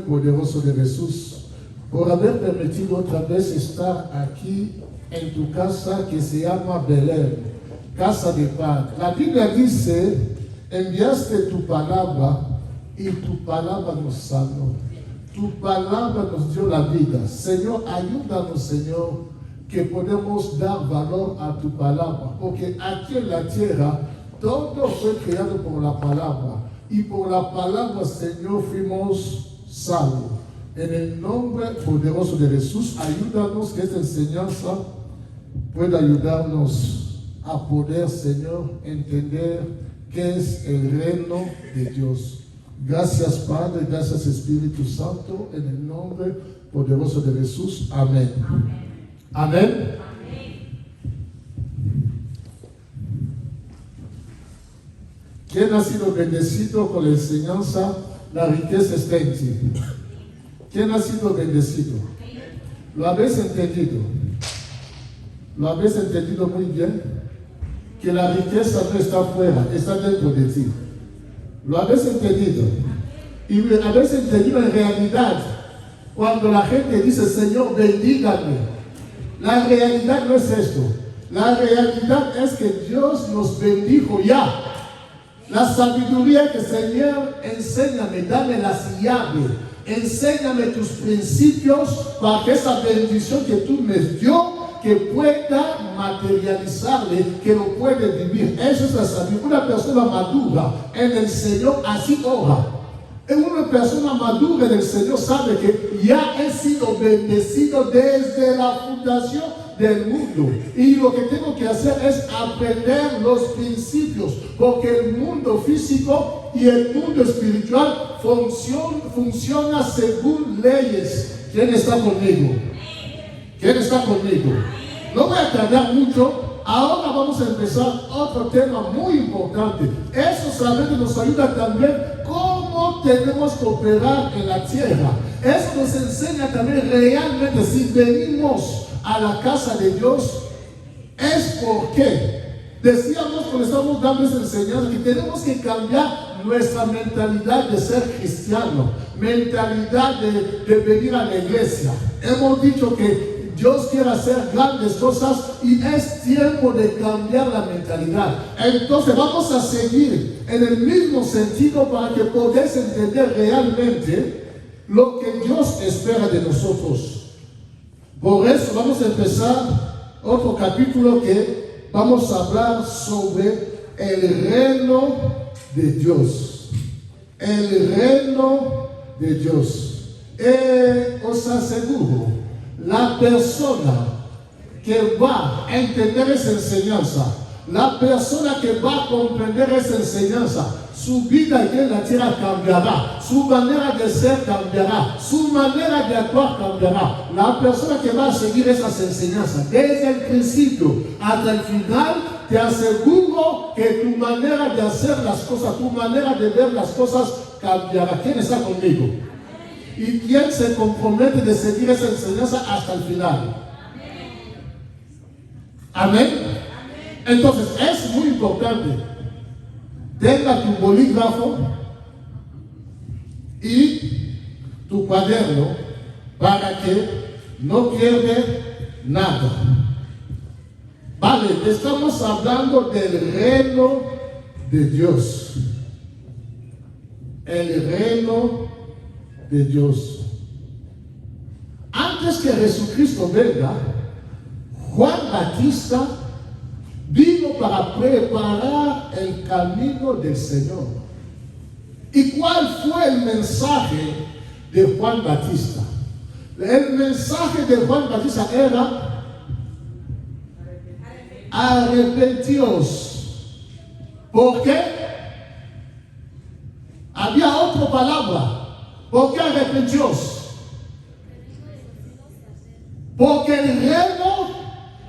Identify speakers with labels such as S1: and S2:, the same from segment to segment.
S1: poderoso de Jesús, por haber permitido otra vez estar aquí en tu casa que se llama Belén, casa de paz. La Biblia dice, enviaste tu palabra y tu palabra nos sanó. Tu palabra nos dio la vida. Señor, ayúdanos, Señor, que podemos dar valor a tu palabra, porque aquí en la tierra todo fue creado por la palabra, y por la palabra, Señor, fuimos salvos. En el nombre poderoso de Jesús, ayúdanos que esta enseñanza pueda ayudarnos a poder, Señor, entender qué es el reino de Dios. Gracias, Padre, gracias, Espíritu Santo, en el nombre poderoso de Jesús. Amén. Amén. ¿Quién ha sido bendecido con la enseñanza? La riqueza está en ti. ¿Quién ha sido bendecido? ¿Lo habéis entendido? ¿Lo habéis entendido muy bien? Que la riqueza no está afuera, está dentro de ti. ¿Lo habéis entendido? Y habéis entendido en realidad, cuando la gente dice, Señor, bendígame. La realidad no es esto. La realidad es que Dios nos bendijo ya. La sabiduría que Señor, enséñame, dame las llaves, enséñame tus principios para que esa bendición que tú me dio, que pueda materializarle, que lo puede vivir. Eso es la sabiduría. Una persona madura en el Señor así ora. Una persona madura en el Señor sabe que ya he sido bendecido desde la fundación del mundo. Y lo que tengo que hacer es aprender los principios, porque el mundo físico y el mundo espiritual funciona según leyes. ¿Quién está conmigo? ¿Quién está conmigo? No voy a tardar mucho. Ahora vamos a empezar otro tema muy importante. Eso solamente nos ayuda también cómo tenemos que operar en la tierra. Eso nos enseña también realmente si venimos a la casa de Dios, es porque decíamos cuando estamos dando esa enseñanza que tenemos que cambiar nuestra mentalidad de ser cristiano, mentalidad de venir a la iglesia. Hemos dicho que Dios quiere hacer grandes cosas y es tiempo de cambiar la mentalidad. Entonces vamos a seguir en el mismo sentido para que podáis entender realmente lo que Dios espera de nosotros. Por eso vamos a empezar otro capítulo que vamos a hablar sobre el reino de Dios. El reino de Dios. Os aseguro, la persona que va a entender esa enseñanza, la persona que va a comprender esa enseñanza, su vida aquí en la tierra cambiará, su manera de ser cambiará, su manera de actuar cambiará. La persona que va a seguir esas enseñanzas desde el principio hasta el final, te aseguro que tu manera de hacer las cosas, tu manera de ver las cosas cambiará. ¿Quién está conmigo? ¿Y quién se compromete de seguir esa enseñanza hasta el final? Amén. Entonces es muy importante. Tenga tu bolígrafo y tu cuaderno para que no pierda nada. Vale, estamos hablando del reino de Dios. El reino de Dios. Antes que Jesucristo venga, Juan Bautista vino para preparar el camino del Señor. ¿Y cuál fue el mensaje de Juan Bautista? El mensaje de Juan Bautista era: arrepentíos. ¿Por qué? Había otra palabra. ¿Por qué arrepentíos? Porque el reino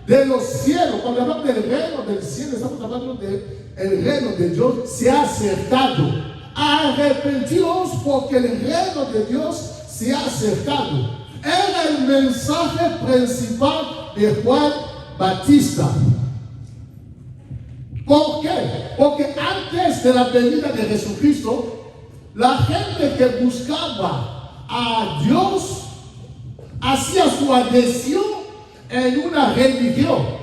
S1: de los cielos, cuando hablamos del reino del cielo, estamos hablando del reino de Dios, se ha acercado. Arrepentíos porque el reino de Dios se ha acercado. Era el mensaje principal de Juan Bautista. ¿Por qué? Porque antes de la venida de Jesucristo, la gente que buscaba a Dios, hacía su adhesión en una religión.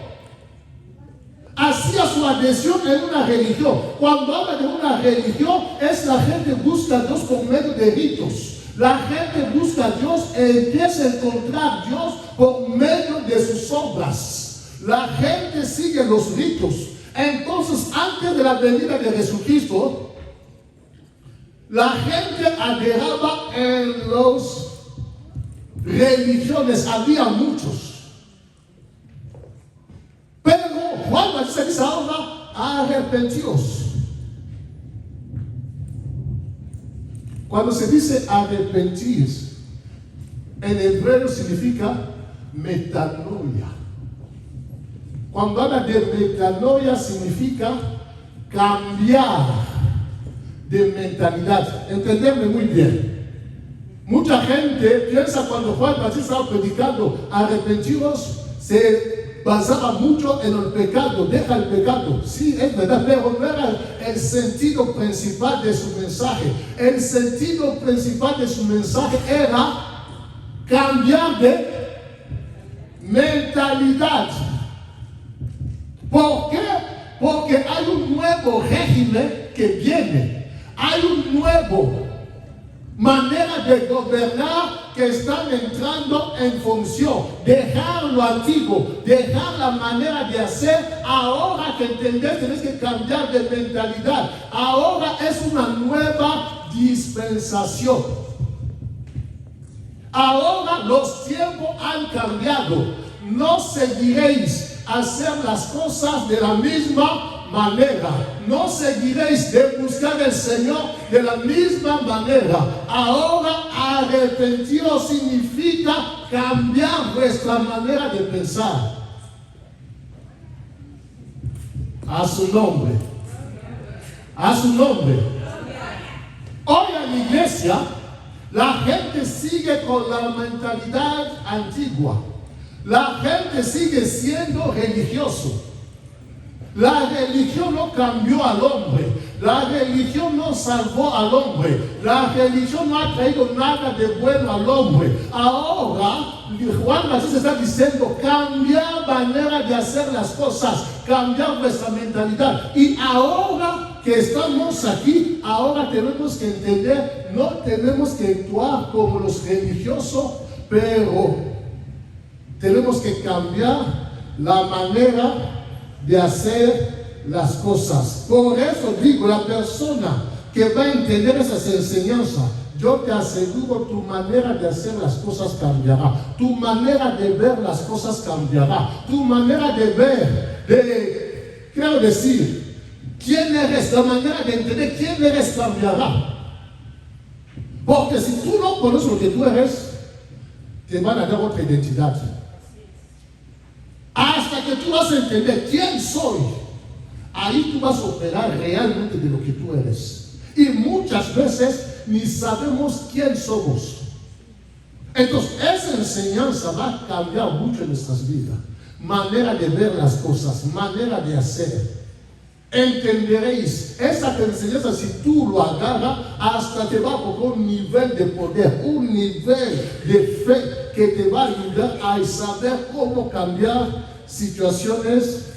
S1: Hacía su adhesión en una religión. Cuando habla de una religión, es la gente busca a Dios por medio de ritos. La gente busca a Dios e empieza a encontrar a Dios por medio de sus obras. La gente sigue los ritos. Entonces, antes de la venida de Jesucristo, la gente adheraba en las religiones. Había muchos. Pero Juan Bautista dice ahora, arrepentidos. Cuando se dice arrepentir, en hebreo significa metanoia. Cuando habla de metanoia significa cambiar de mentalidad. Entenderme muy bien. Mucha gente piensa cuando Juan Bautista estaba predicando arrepentidos, se basaba mucho en el pecado, deja el pecado. Sí, es verdad, pero no era el sentido principal de su mensaje. El sentido principal de su mensaje era cambiar de mentalidad. ¿Por qué? Porque hay un nuevo régimen que viene. Hay un nuevo manera de gobernar que están entrando en función. Dejar lo antiguo, dejar la manera de hacer. Ahora que entendés, tenés que cambiar de mentalidad. Ahora es una nueva dispensación. Ahora los tiempos han cambiado. No seguiréis hacer las cosas de la misma manera. No seguiréis de buscar al Señor de la misma manera. Ahora arrepentiros significa cambiar vuestra manera de pensar. A su nombre. A su nombre. Hoy en la iglesia la gente sigue con la mentalidad antigua. La gente sigue siendo religioso. La religión no cambió al hombre. La religión no salvó al hombre. La religión no ha traído nada de bueno al hombre. Ahora, Juan Bautista está diciendo, cambiar manera de hacer las cosas, cambiar nuestra mentalidad. Y ahora que estamos aquí, ahora tenemos que entender, no tenemos que actuar como los religiosos, pero tenemos que cambiar la manera de hacer las cosas. Por eso digo, la persona que va a entender esas enseñanzas, yo te aseguro, tu manera de hacer las cosas cambiará. Tu manera de ver las cosas cambiará. Tu manera de ver, quiero decir, quién eres, la manera de entender quién eres cambiará. Porque si tú no conoces lo que tú eres, te van a dar otra identidad. Hasta que tú vas a entender quién soy, ahí tú vas a operar realmente de lo que tú eres. Y muchas veces ni sabemos quién somos. Entonces, esa enseñanza va a cambiar mucho en nuestras vidas. Manera de ver las cosas, manera de hacer. Entenderéis, esa enseñanza, si tú lo agarras, hasta te va a poner un nivel de poder, un nivel de fe que te va a ayudar a saber cómo cambiar situaciones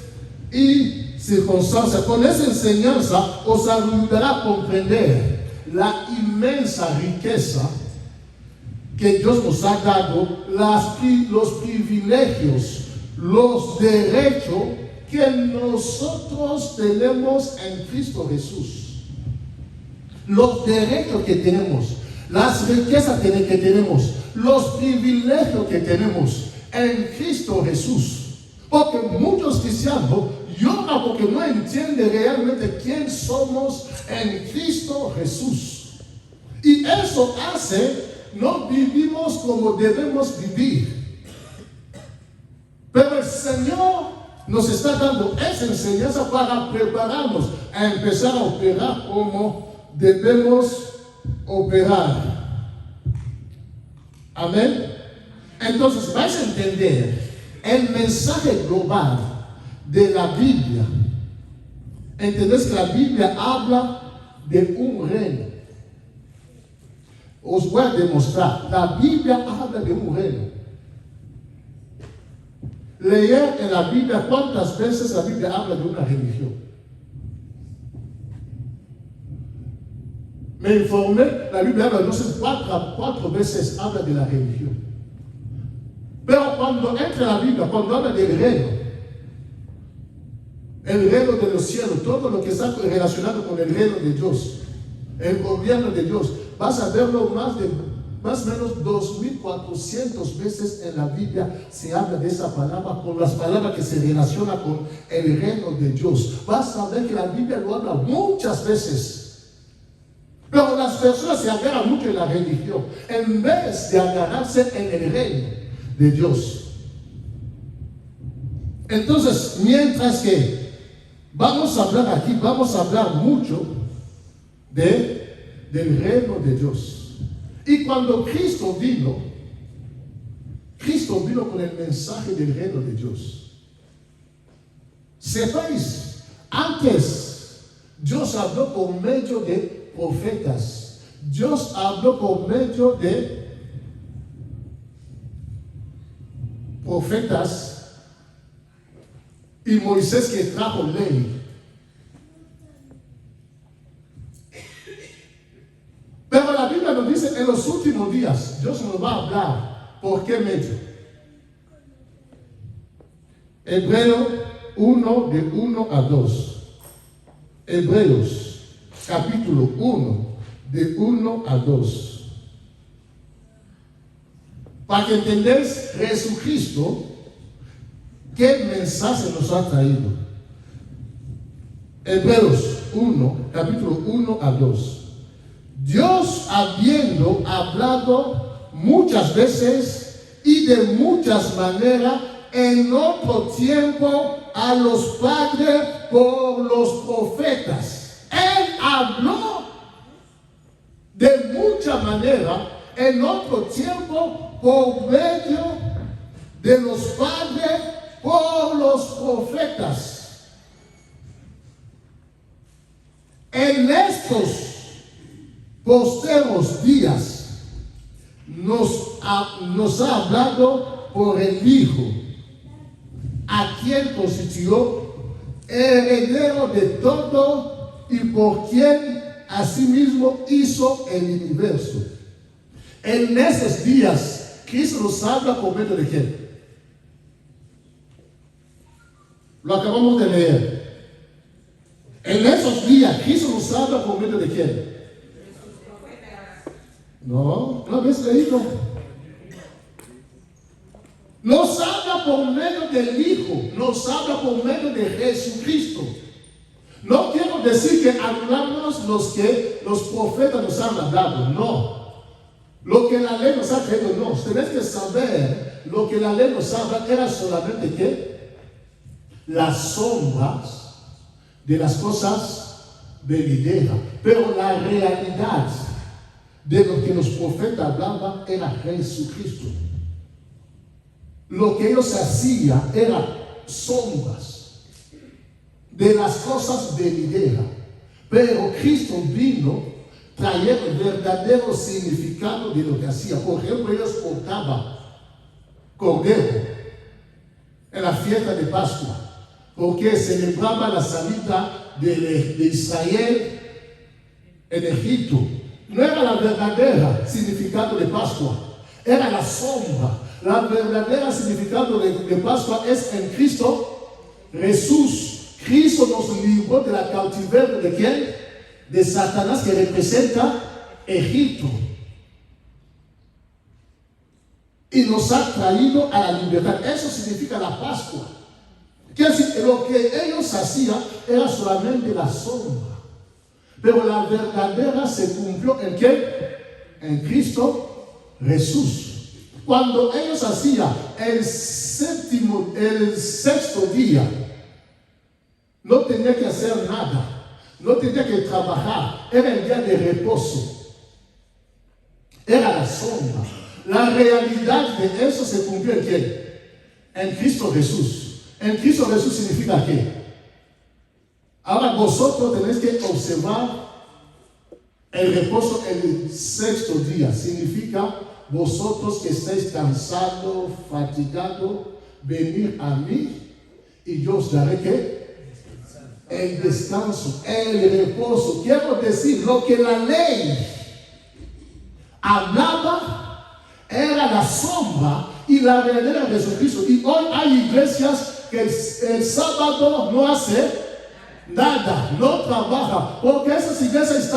S1: y circunstancias. Con esa enseñanza os ayudará a comprender la inmensa riqueza que Dios nos ha dado, los privilegios, los derechos que nosotros tenemos en Cristo Jesús. Los derechos que tenemos, las riquezas que tenemos, los privilegios que tenemos en Cristo Jesús. Porque muchos cristianos lloran porque no entienden realmente quién somos en Cristo Jesús. Y eso hace, no vivimos como debemos vivir. Pero el Señor nos está dando esa enseñanza para prepararnos a empezar a operar como debemos operar. Amén. Entonces vais a entender el mensaje global de la Biblia. Entendés que la Biblia habla de un reino. os voy a demostrar. La Biblia habla de un reino. Leer en la Biblia cuántas veces la Biblia habla de una religión. Me informé, la Biblia habla, no sé, cuatro veces habla de la religión. Pero cuando entra la Biblia, cuando habla del reino, el reino de los cielos, todo lo que está relacionado con el reino de Dios, el gobierno de Dios, vas a verlo más o menos 2400 veces en la Biblia se habla de esa palabra, con las palabras que se relacionan con el reino de Dios. Vas a ver que la Biblia lo habla muchas veces. Pero las personas se agarran mucho en la religión, en vez de agarrarse en el reino de Dios. Entonces, mientras que vamos a hablar aquí, vamos a hablar mucho del reino de Dios. Y cuando Cristo vino con el mensaje del reino de Dios. Sepáis, antes Dios habló por medio de profetas. Dios habló por medio de profetas y Moisés que trajo ley. Pero la Biblia nos dice, en los últimos días, Dios nos va a hablar. ¿Por qué medio? Hebreo 1, de 1 a 2. Hebreos, capítulo 1, de 1 a 2. Para que entendáis, Jesucristo, ¿qué mensaje nos ha traído? Hebreos 1, capítulo 1 a 2. Dios, habiendo hablado muchas veces y de muchas maneras en otro tiempo a los padres por los profetas. Él habló de mucha manera en otro tiempo por medio de los padres por los profetas. En estos posteros días nos ha hablado por el Hijo, a quien constituyó heredero de todo y por quien asimismo hizo el universo. En esos días, Cristo nos habla por medio de quién. Lo acabamos de leer. En esos días, Cristo nos habla por medio de quién. No habéis leído. Nos habla por medio del Hijo, nos habla por medio de Jesucristo. No quiero decir que hablamos los que los profetas nos han hablado, no. Lo que la ley nos ha traído, no. Tenéis que saber, lo que la ley nos habla era solamente que las sombras de las cosas venideras, pero la realidad de lo que los profetas hablaban era Jesucristo. Lo que ellos hacían eran sombras de las cosas venideras. Pero Cristo vino a traer el verdadero significado de lo que hacía. Por ejemplo, ellos portaban cordero en la fiesta de Pascua, porque celebraba la salida de Israel en Egipto. No era la verdadera significado de Pascua, era la sombra. La verdadera significado de Pascua es en Cristo Jesús. Cristo nos libró de la cautiverio de quién? De Satanás, que representa Egipto. Y nos ha traído a la libertad. Eso significa la Pascua. Quiere decir, lo que ellos hacían era solamente la sombra. Pero la verdadera se cumplió en quién? En Cristo Jesús. Cuando ellos hacían el sexto día, no tenía que hacer nada, no tenía que trabajar, era el día de reposo, era la sombra. La realidad de eso se cumplió en quién? En Cristo Jesús. En Cristo Jesús significa qué? Ahora vosotros tenéis que observar El reposo el sexto día significa vosotros que estáis cansados, fatigados, venid a mí y yo os daré ¿qué? El descanso, el reposo. Quiero decir, lo que la ley hablaba era la sombra y la verdadera de Jesucristo. Y hoy hay iglesias que el sábado no hace nada, no trabaja, porque esas iglesias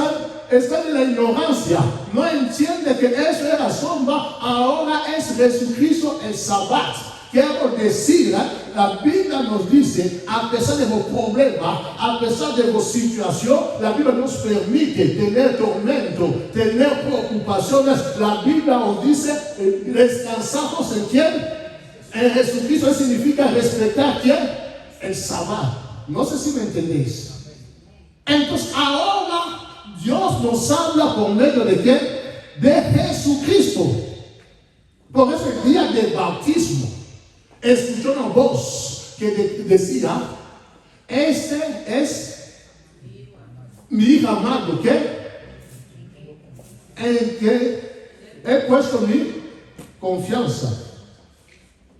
S1: están en la ignorancia, no entiende que eso era sombra, ahora es Jesucristo el sábado. Quiero decir, la Biblia nos dice, a pesar de los problemas, a pesar de las situaciones, la Biblia nos permite tener tormento, tener preocupaciones. La Biblia nos dice, descansamos en quién? En Jesucristo. Eso significa respetar quién? El sábado. No sé si me entendéis. Entonces ahora Dios nos habla por medio de quién? De Jesucristo. Por eso el día del bautismo escuchó una voz que decía, este es mi hijo amado, ¿qué? En que he puesto mi confianza.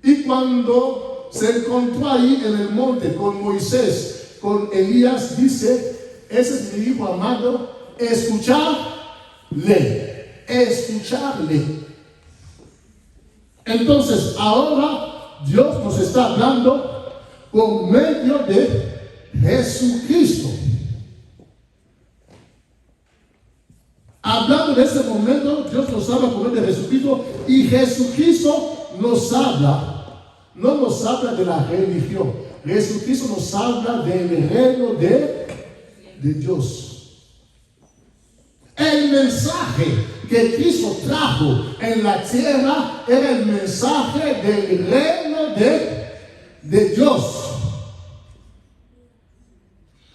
S1: Y cuando se encontró ahí en el monte con Moisés, con Elías, dice, ese es mi hijo amado, escucharle. Entonces ahora Dios nos está hablando por medio de Jesucristo. Hablando de ese momento, Dios nos habla por medio de Jesucristo, y Jesucristo nos habla, no nos habla de la religión. Jesucristo nos habla del reino de Dios. El mensaje que Cristo trajo en la tierra era el mensaje del reino de Dios.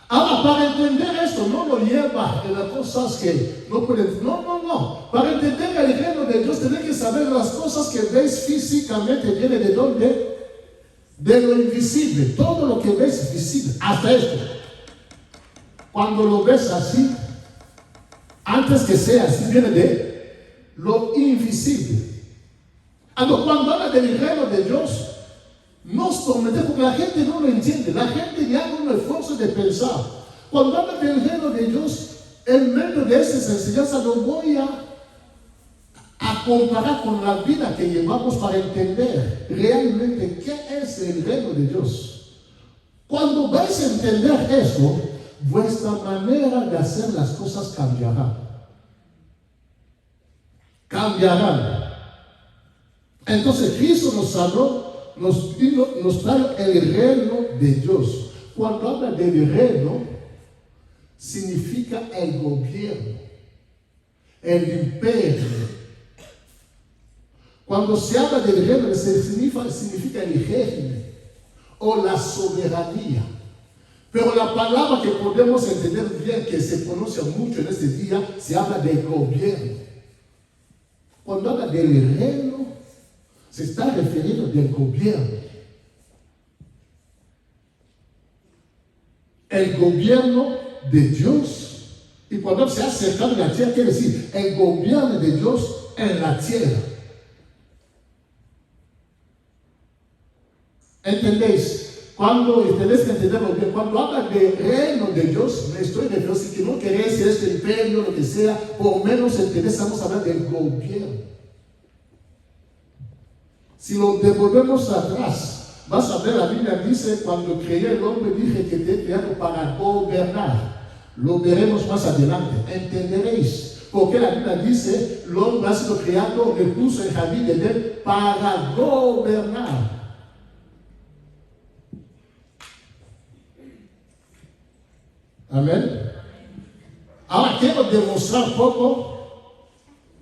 S1: Ahora, para entender esto, no lo lleva en las cosas que no pueden. No. Para entender el reino de Dios, tenés que saber las cosas que veis físicamente viene de dónde. De lo invisible. Todo lo que ves visible, hasta esto. Cuando lo ves así, antes que sea así, viene de lo invisible. Cuando habla del reino de Dios, nos prometemos, porque la gente no lo entiende. La gente ya no lo esfuerzo de pensar. Cuando habla del reino de Dios, en medio de esta enseñanza, lo voy a comparar con la vida que llevamos para entender realmente qué es el reino de Dios. Cuando vais a entender eso, vuestra manera de hacer las cosas cambiará. Entonces Cristo nos habló, nos trae el reino de Dios. Cuando habla del reino, significa el gobierno, el imperio. Cuando se habla del reino, significa el régimen o la soberanía. Pero la palabra que podemos entender bien, que se pronuncia mucho en este día, se habla del gobierno. Cuando habla del reino, se está refiriendo del gobierno. El gobierno de Dios. Y cuando se ha acercado a la tierra, quiere decir el gobierno de Dios en la tierra. ¿Entendéis? Tenéis que entenderlo bien. Cuando habla del reino de Dios, me estoy refiriendo, si no queréis este imperio, lo que sea, por menos estamos hablando del gobierno. Si lo devolvemos atrás, vas a ver, la Biblia dice, cuando creé el hombre, dije que te he creado para gobernar. Lo veremos más adelante. Entenderéis. Porque la Biblia dice, el hombre ha sido creado, le puso el jardín de Edén para gobernar. Amén. Ahora quiero demostrar poco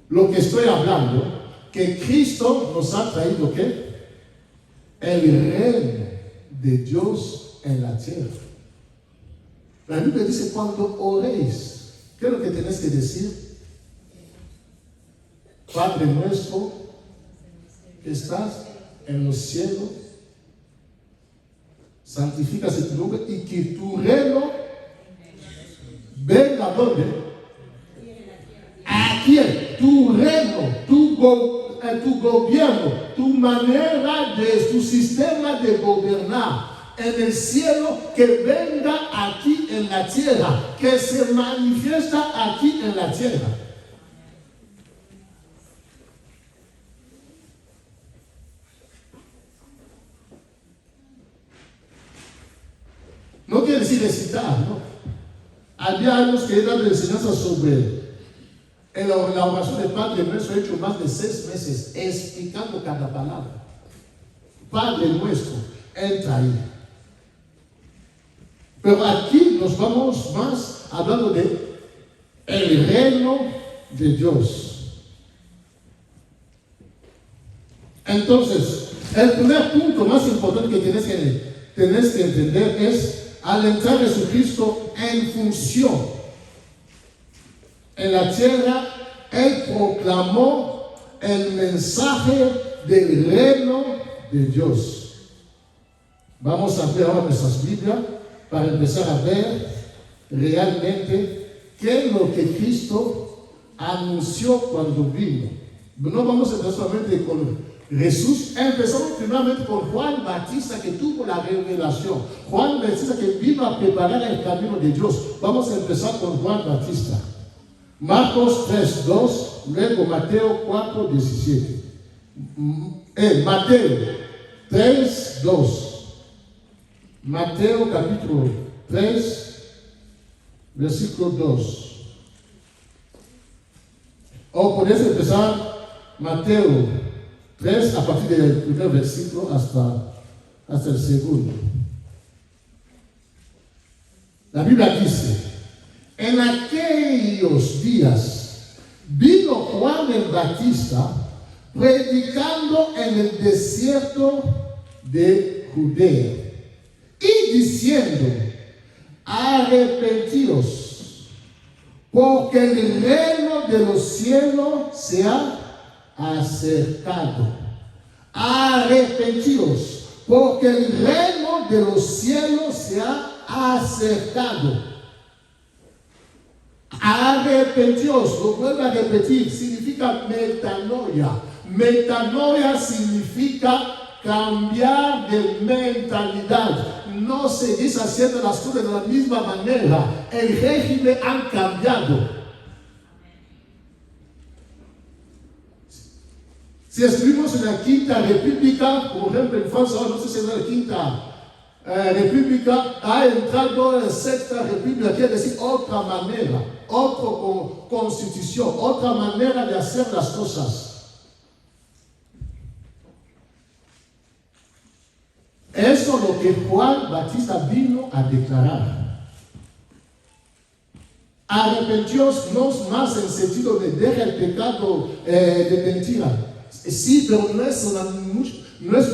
S1: lo que estoy hablando, que Cristo nos ha traído ¿qué? El reino de Dios en la tierra. La Biblia dice, cuando oréis, ¿qué es lo que tenéis que decir? Padre nuestro que estás en los cielos, santifícase tu nombre, y que tu reino venga ¿dónde? tu gobierno, tu manera de tu sistema de gobernar en el cielo, que venga aquí en la tierra, que se manifiesta aquí en la tierra. No quiere decir recitar, ¿no? Había años que he dado enseñanza sobre la oración del Padre Nuestro. He hecho más de 6 meses explicando cada palabra. Padre Nuestro, entra ahí. Pero aquí nos vamos más hablando de el reino de Dios. Entonces, el primer punto más importante que tienes que entender es: al entrar Jesucristo en función en la tierra, Él proclamó el mensaje del reino de Dios. Vamos a ver ahora nuestras Biblias para empezar a ver realmente qué es lo que Cristo anunció cuando vino. No vamos a empezar solamente con Jesús. Empezamos primeramente con Juan Bautista, que tuvo la revelación. Juan Bautista, que vino a preparar el camino de Dios. Vamos a empezar con Juan Bautista. Marcos 3:2, luego Mateo 4:17. Mateo 3:2. Mateo capítulo 3, versículo 2. O podés empezar Mateo 3 a partir del primer versículo hasta el segundo. La Biblia dice: en aquellos días vino Juan el Bautista predicando en el desierto de Judea y diciendo: arrepentíos, porque el reino de los cielos se ha acercado. Arrepentíos, porque el reino de los cielos se ha acercado. Arrepentíos, lo vuelvo a repetir, significa metanoia. Metanoia significa cambiar de mentalidad. No seguís haciendo las cosas de la misma manera. El régimen ha cambiado. Si estuvimos en la Quinta República, por ejemplo en Francia, no sé si es la Quinta República, ha entrado en la Sexta República, quiere decir otra manera, otra constitución, otra manera de hacer las cosas. Eso es lo que Juan Bautista vino a declarar. Arrepentíos no es más en sentido de dejar el pecado de mentira. Sí, pero no es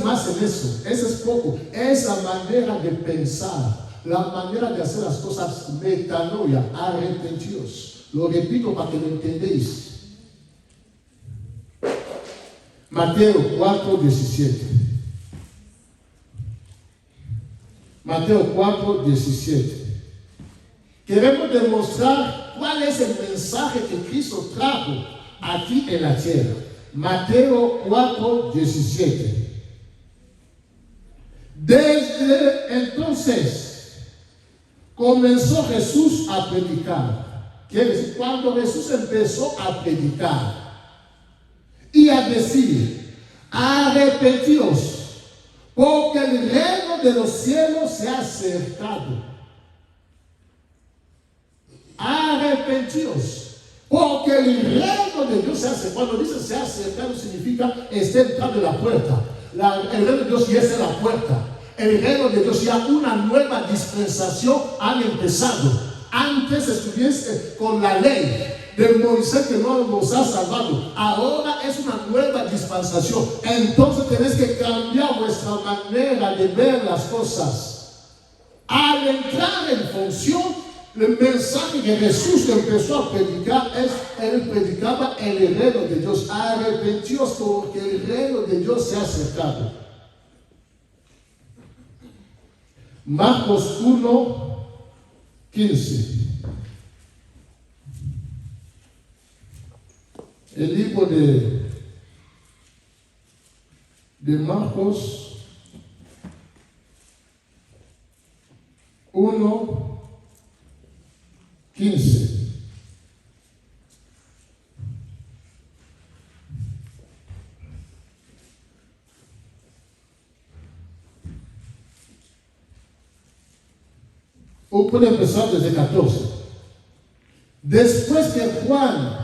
S1: más en eso. Eso es poco. Es la manera de pensar, la manera de hacer las cosas. Metanoia, arrepentíos. Lo repito para que lo entendáis. Mateo 4:17. Mateo 4:17. Queremos demostrar cuál es el mensaje que Cristo trajo aquí en la tierra. Mateo 4:17. Desde entonces comenzó Jesús a predicar. Quiere decir, cuando Jesús empezó a predicar y a decir: arrepentíos, porque el reino de los cielos se ha acercado. Arrepentíos, porque el reino de Dios se ha acercado. Cuando dice se ha acercado, significa está entrando en la puerta. El reino de Dios ya es en la puerta. El reino de Dios, ya una nueva dispensación han empezado. Antes estuviese con la ley de Moisés que no nos ha salvado. Ahora es una nueva dispensación. Entonces tenéis que cambiar vuestra manera de ver las cosas. Al entrar en función, el mensaje que Jesús empezó a predicar es: él predicaba el reino de Dios. Arrepentíos, porque el reino de Dios se ha acercado. Marcos 1:15. El libro de de Marcos 1:15. O puede empezar desde 14. Después que Juan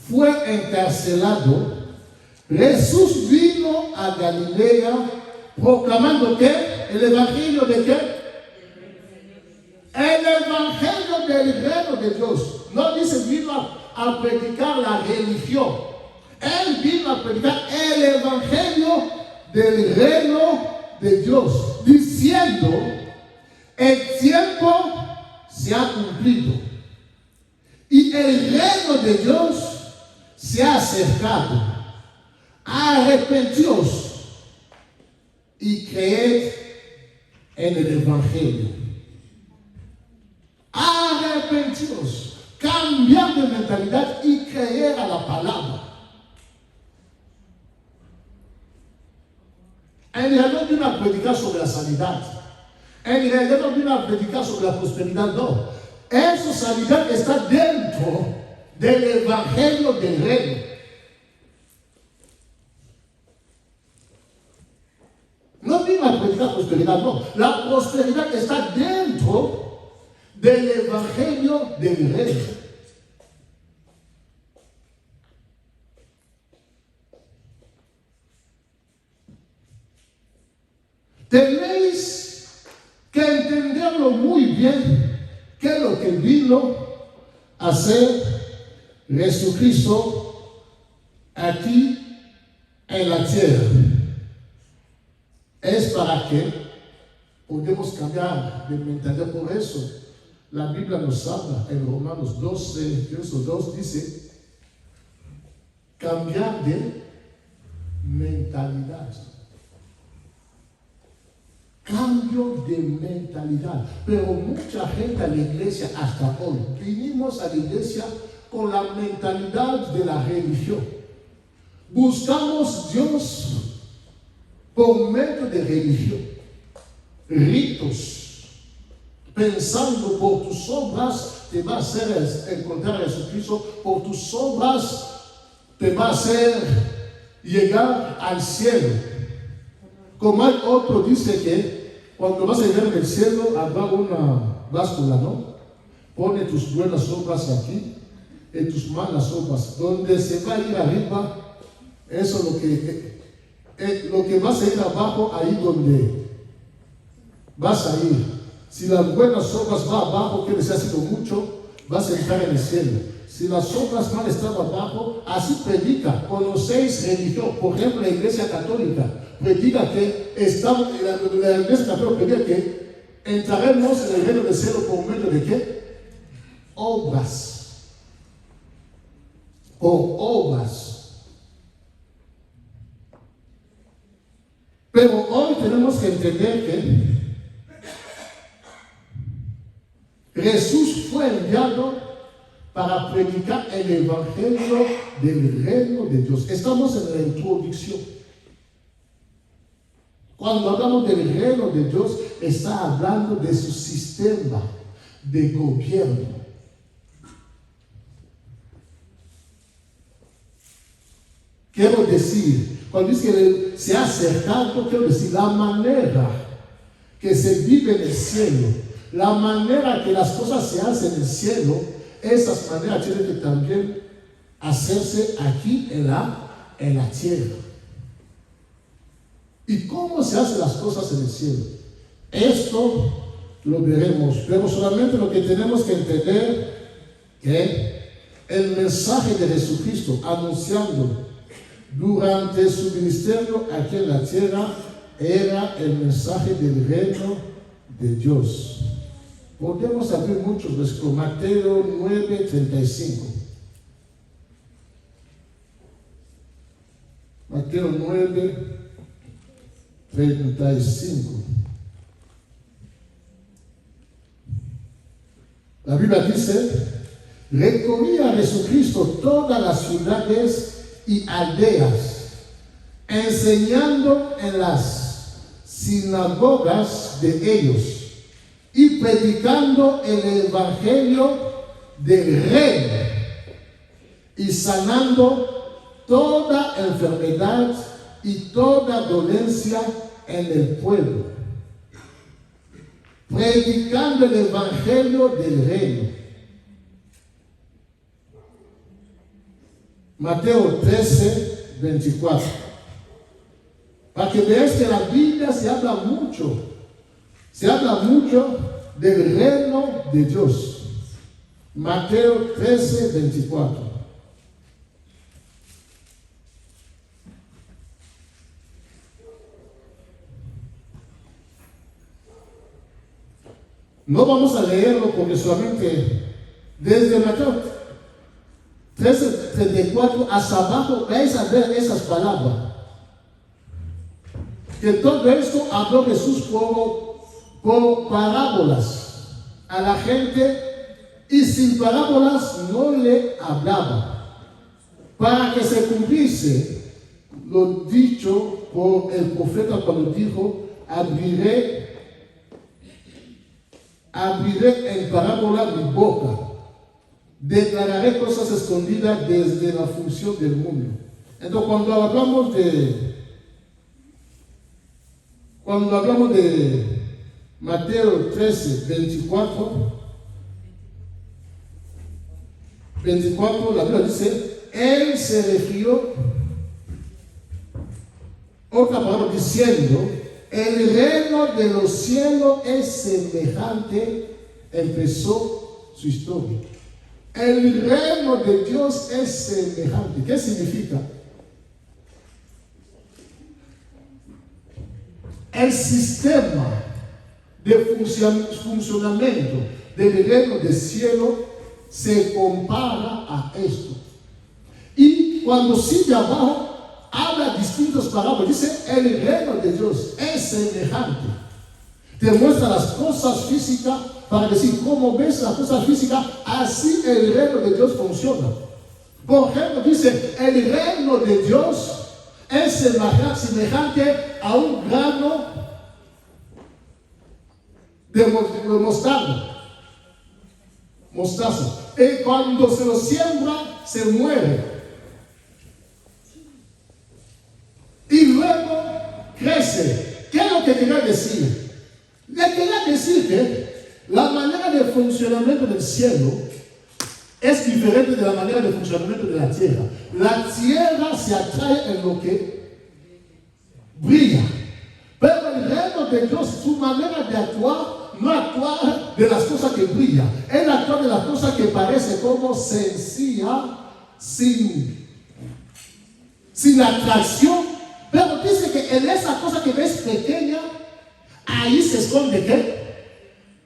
S1: fue encarcelado, Jesús vino a Galilea proclamando ¿qué? ¿El evangelio de qué? El evangelio del reino de Dios. No dice vino a predicar la religión. Él vino a predicar el evangelio del reino de Dios, diciendo: el tiempo se ha cumplido y el reino de Dios se ha acercado. Arrepentíos y creed en el evangelio. Arrepentíos, cambiar de mentalidad y creer a la palabra. En realidad no vino a predicar sobre la sanidad. En realidad no vino a predicar sobre la prosperidad, no. Esa sanidad está dentro del evangelio del reino. No vino a predicar prosperidad, no. La prosperidad está dentro del evangelio del reino. Tenéis que entenderlo muy bien, qué es lo que vino a hacer Jesucristo aquí en la tierra. Es para que podamos cambiar de mentalidad. Por eso la Biblia nos habla en Romanos 12, verso 2, dice: cambiar de mentalidad. Cambio de mentalidad. Pero mucha gente a la iglesia hasta hoy, vinimos a la iglesia con la mentalidad de la religión. Buscamos Dios por medio de religión, ritos, pensando por tus obras te va a hacer encontrar a Jesucristo, por tus obras te va a hacer llegar al cielo. Como hay otro dice que cuando vas a llegar en el cielo habrá una báscula, ¿no? Pone tus buenas obras aquí y tus malas obras. Donde se va a ir arriba, eso es lo que vas a ir abajo, ahí donde vas a ir. Si las buenas obras van abajo, que les ha sido mucho, vas a entrar en el cielo. Si las obras mal están abajo, así predica. Conocéis religión. Por ejemplo, la iglesia católica predica que estamos, la iglesia católica predica que entraremos en el reino del cielo por medio de ¿qué? Obras. Por obras. Pero hoy tenemos que entender que Jesús fue enviado para predicar el evangelio del reino de Dios. Estamos en la introducción. Cuando hablamos del reino de Dios, está hablando de su sistema de gobierno. Quiero decir, cuando dice que se ha acercado, quiero decir la manera que se vive en el cielo, la manera que las cosas se hacen en el cielo, esas maneras tienen que también hacerse aquí en la tierra. ¿Y cómo se hacen las cosas en el cielo? Esto lo veremos, pero solamente lo que tenemos que entender que el mensaje de Jesucristo anunciando durante su ministerio aquí en la tierra era el mensaje del reino de Dios. Podemos abrir muchos versículos. Mateo 9:35. Mateo 9:35. La Biblia dice: recorría a Jesucristo todas las ciudades y aldeas, enseñando en las sinagogas de ellos y predicando el evangelio del reino y sanando toda enfermedad y toda dolencia en el pueblo, predicando el evangelio del reino. Mateo 13, 24. Para que veáis que la Biblia se habla mucho del reino de Dios. Mateo 13, 24. No vamos a leerlo porque solamente desde Mateo 13, 34 hasta abajo vais a ver esas palabras. Que todo esto habló Jesús por parábolas a la gente, y sin parábolas no le hablaba, para que se cumpliese lo dicho por el profeta cuando dijo: abriré en parábola mi boca, declararé cosas escondidas desde la función del mundo. Entonces, cuando hablamos de Mateo 13, 24, la Biblia dice: él se refirió, otra palabra, diciendo: el reino de los cielos es semejante. Empezó su historia. El reino de Dios es semejante. ¿Qué significa? El sistema de funcionamiento del reino del cielo se compara a esto. Y cuando sigue abajo, habla distintas palabras. Dice: el reino de Dios es semejante. Te muestra las cosas físicas para decir: cómo ves las cosas físicas, así el reino de Dios funciona. Por ejemplo, dice: el reino de Dios es semejante a un grano de mostaza. Y cuando se lo siembra, se muere. Y luego crece. ¿Qué es lo que quería decir? Le quería decir que la manera de funcionamiento del cielo es diferente de la manera de funcionamiento de la tierra. La tierra se atrae en lo que brilla. Pero el reino de Dios, su manera de actuar, no actuar de las cosas que brillan. Él actúa de las cosas que parece como sencilla, sin atracción. Pero dice que en esa cosa que ves pequeña, ahí se esconde ¿qué?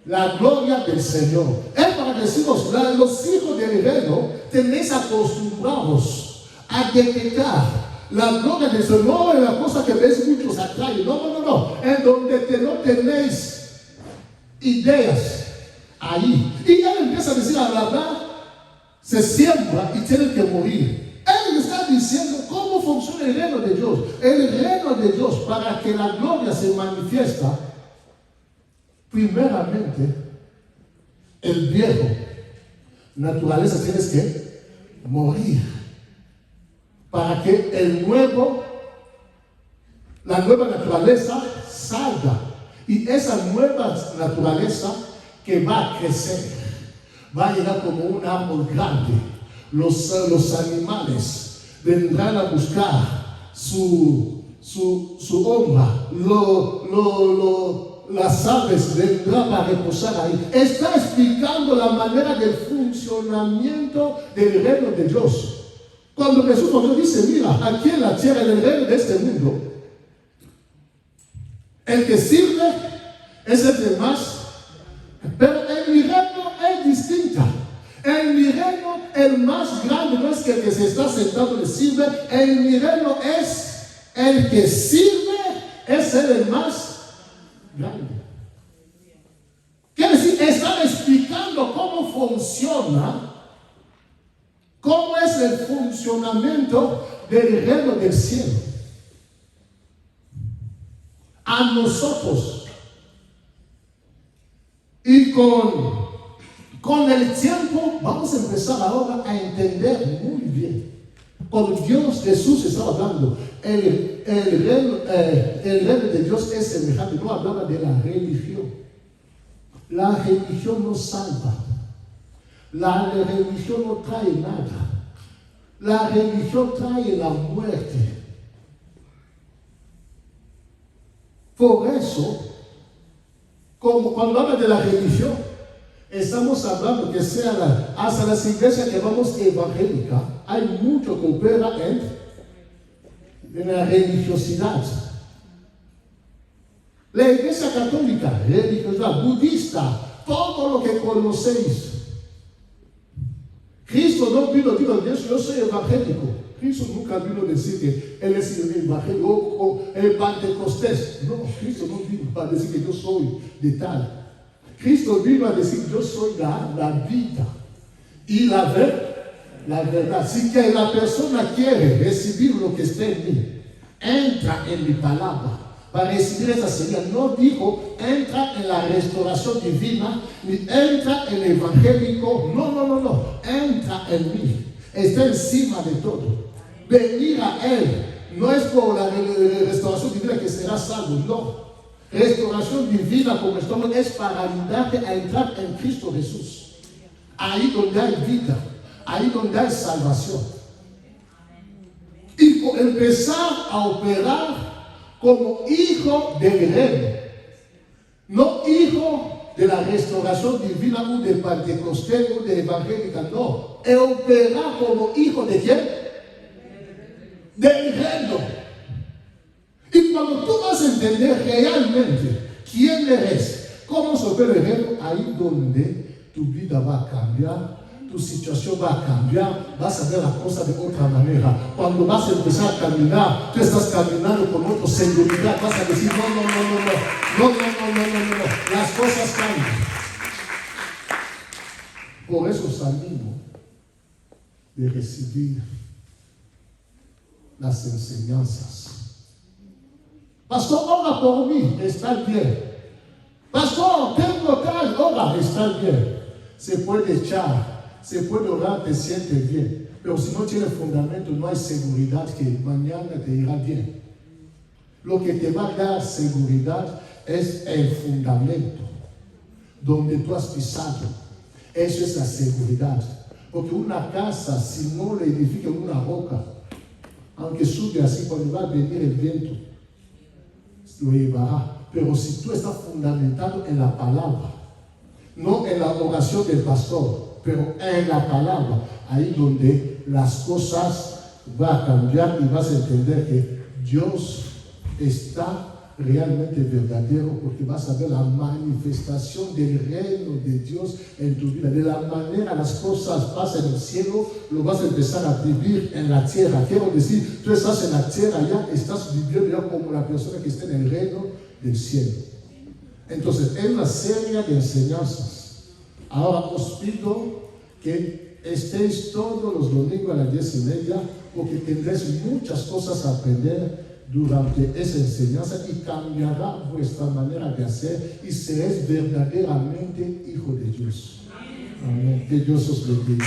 S1: La gloria del Señor. Es para decirnos: los hijos del reino tenéis acostumbrados a detectar la gloria del Señor. No en la cosa que ves muchos atraen. No. En donde no tenéis ideas, ahí. Y él empieza a decir: la verdad se siembra y tiene que morir. Él está diciendo cómo funciona el reino de Dios. El reino de Dios, para que la gloria se manifiesta, primeramente, el viejo naturaleza tienes que morir, para que la nueva naturaleza salga. Y esa nueva naturaleza que va a crecer, va a llegar como un árbol grande. Los animales vendrán a buscar su honra. Las aves vendrán a reposar ahí. Está explicando la manera del funcionamiento del reino de Dios. Cuando Jesús dice: mira, aquí en la tierra, en el reino de este mundo, el que sirve es el que más. Pero en mi reino es distinta. En mi reino, el más grande no es que el que se está sentado le sirve. En mi reino es el que sirve, es el más grande. Quiere decir, están explicando cómo funciona, cómo es el funcionamiento del reino del cielo. a nosotros. Y con el tiempo vamos a empezar ahora a entender muy bien. Cuando Dios, Jesús estaba hablando, el reino de Dios es semejante. No hablaba de la religión. La religión no salva. La religión no trae nada. La religión trae la muerte. Por eso, como cuando habla de la religión, estamos hablando que sea hasta las iglesias que vamos evangélicas, hay mucho que opera en la religiosidad. La iglesia católica, religiosa, budista, todo lo que conocéis. Cristo no vino, digo, yo soy evangélico. Cristo nunca vino a decir que Él es el evangélico o el pentecostés. No, Cristo no vino a decir que yo soy de tal. Cristo vino a decir, yo soy la vida y la verdad. Si que la persona quiere recibir lo que está en mí, entra en mi palabra. Para recibir esa señal, no dijo, entra en la restauración divina, ni entra en el evangélico. No. Entra en mí. Está encima de todo. Venir a Él no es por la restauración divina que será salvo, no. Restauración divina como estamos es para ayudarte a entrar en Cristo Jesús. Ahí donde hay vida, ahí donde hay salvación. Y por empezar a operar como hijo del reino, no hijo de la restauración divina o de Pentecostés o de evangélica, no. El operar como hijo de ¿quién? Del reino. Y cuando tú vas a entender realmente quién eres, cómo se opera el reino, ahí donde tu vida va a cambiar, tu situación va a cambiar, vas a ver las cosas de otra manera. Cuando vas a empezar a caminar, tú estás caminando con otra seguridad, vas a decir, no, las cosas cambian. Por eso os animo de recibir las enseñanzas. Pastor, ora por mí, está bien. Pastor, tengo tal, ora, está bien. Se puede echar, se puede orar, te sientes bien. Pero si no tiene fundamento, no hay seguridad que mañana te irá bien. Lo que te va a dar seguridad es el fundamento donde tú has pisado. Eso es la seguridad. Porque una casa, si no le edifica una roca, aunque sube así, cuando va a venir el viento, lo llevará. Pero si tú estás fundamentado en la palabra, no en la oración del pastor, pero en la palabra, ahí donde las cosas van a cambiar y vas a entender que Dios está realmente verdadero, porque vas a ver la manifestación del reino de Dios en tu vida. De la manera las cosas pasan en el cielo, lo vas a empezar a vivir en la tierra. Quiero decir, tú estás en la tierra, ya estás viviendo ya como la persona que está en el reino del cielo. Entonces, es una serie de enseñanzas. Ahora os pido que estéis todos los domingos a las 10:30, porque tendréis muchas cosas a aprender durante esa enseñanza y cambiará vuestra manera de hacer y seréis verdaderamente hijo de Dios. Amén. Que Dios os bendiga.